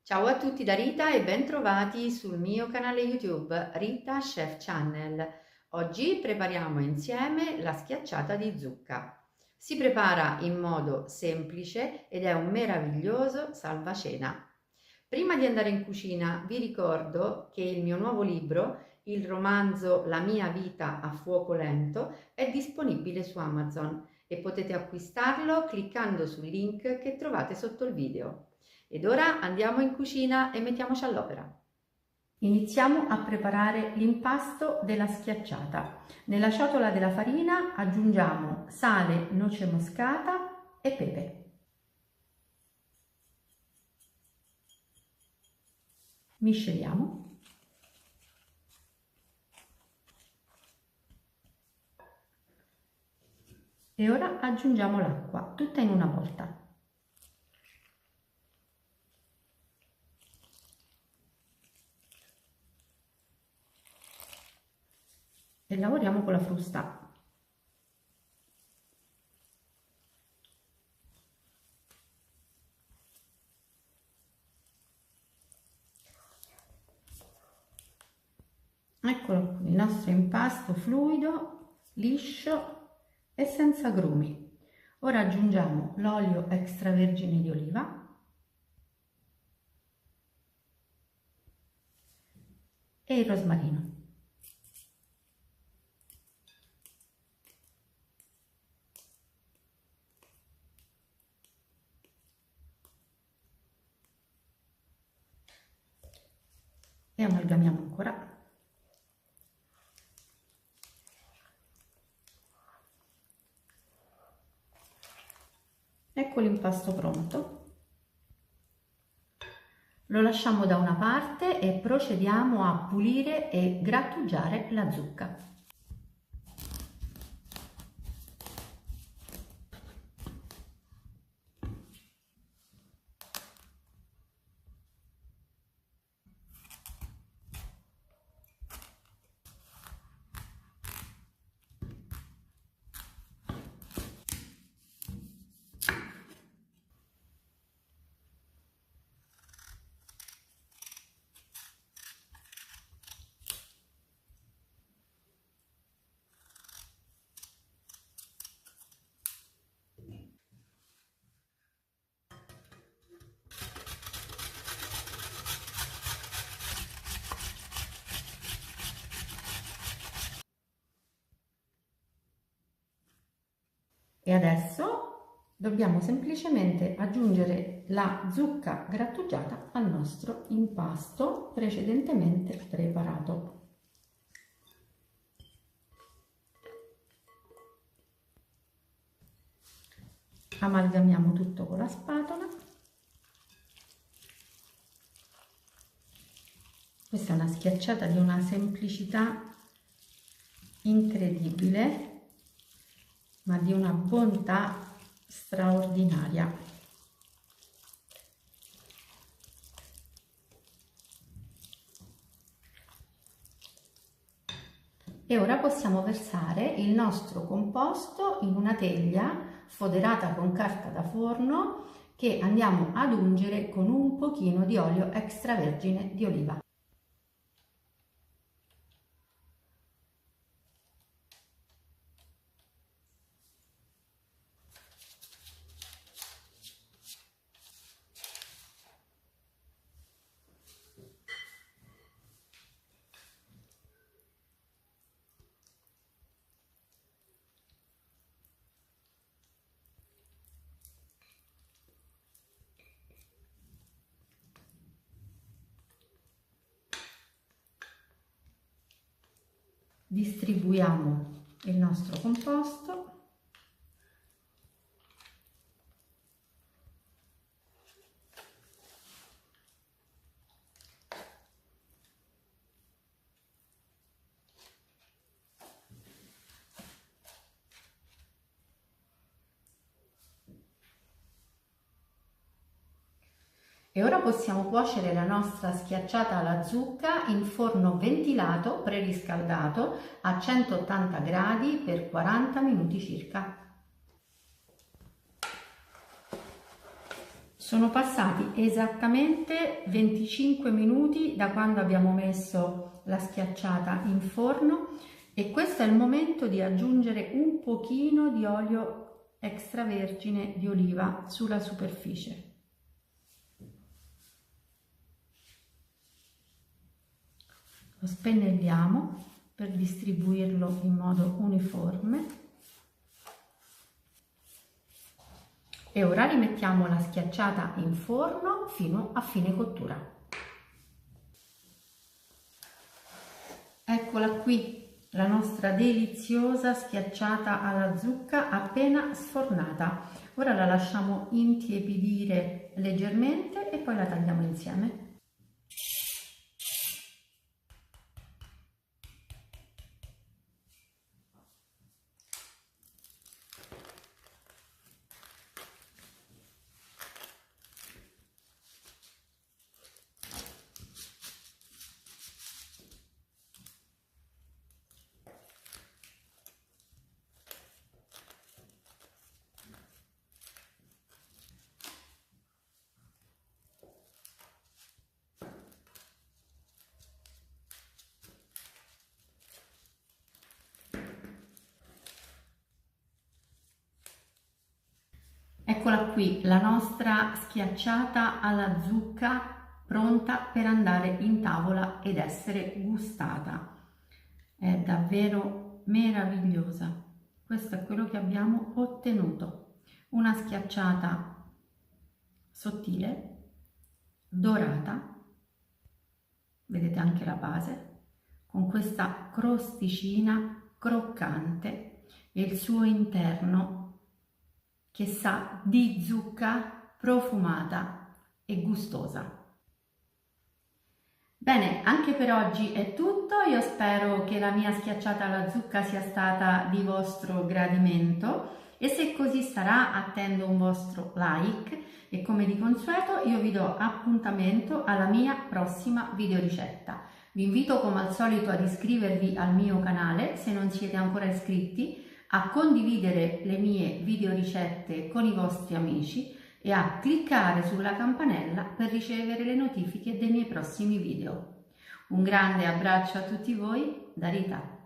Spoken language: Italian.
Ciao a tutti da Rita e bentrovati sul mio canale YouTube Rita Chef Channel. Oggi prepariamo insieme la schiacciata di zucca. Si prepara in modo semplice ed è un meraviglioso salvacena. Prima di andare in cucina vi ricordo che il mio nuovo libro, il romanzo La mia vita a fuoco lento, è disponibile su Amazon e potete acquistarlo cliccando sul link che trovate sotto il video. Ed ora andiamo in cucina e mettiamoci all'opera. Iniziamo a preparare l'impasto della schiacciata. Nella ciotola della farina aggiungiamo sale, noce moscata e pepe. Misceliamo. E ora aggiungiamo l'acqua, tutta in una volta. E lavoriamo con la frusta. Eccolo qui, il nostro impasto fluido, liscio e senza grumi. Ora aggiungiamo l'olio extravergine di oliva e il rosmarino. E amalgamiamo ancora. Ecco l'impasto pronto. Lo lasciamo da una parte e procediamo a pulire e grattugiare la zucca. E adesso dobbiamo semplicemente aggiungere la zucca grattugiata al nostro impasto precedentemente preparato. Amalgamiamo tutto con la spatola. Questa è una schiacciata di una semplicità incredibile, ma di una bontà straordinaria. E ora possiamo versare il nostro composto in una teglia foderata con carta da forno che andiamo ad ungere con un pochino di olio extravergine di oliva. Distribuiamo il nostro composto . E ora possiamo cuocere la nostra schiacciata alla zucca in forno ventilato preriscaldato a 180 gradi per 40 minuti circa. Sono passati esattamente 25 minuti da quando abbiamo messo la schiacciata in forno e questo è il momento di aggiungere un pochino di olio extravergine di oliva sulla superficie. Lo spennelliamo per distribuirlo in modo uniforme. E ora rimettiamo la schiacciata in forno fino a fine cottura. Eccola qui, la nostra deliziosa schiacciata alla zucca appena sfornata. Ora la lasciamo intiepidire leggermente e poi la tagliamo insieme. Eccola qui, la nostra schiacciata alla zucca pronta per andare in tavola ed essere gustata. È davvero meravigliosa. Questo è quello che abbiamo ottenuto. Una schiacciata sottile, dorata, vedete anche la base, con questa crosticina croccante e il suo interno che sa di zucca profumata e gustosa. Bene, anche per oggi è tutto, io spero che la mia schiacciata alla zucca sia stata di vostro gradimento e se così sarà attendo un vostro like e come di consueto io vi do appuntamento alla mia prossima videoricetta. Vi invito come al solito ad iscrivervi al mio canale se non siete ancora iscritti, a condividere le mie videoricette con i vostri amici e a cliccare sulla campanella per ricevere le notifiche dei miei prossimi video. Un grande abbraccio a tutti voi da Rita.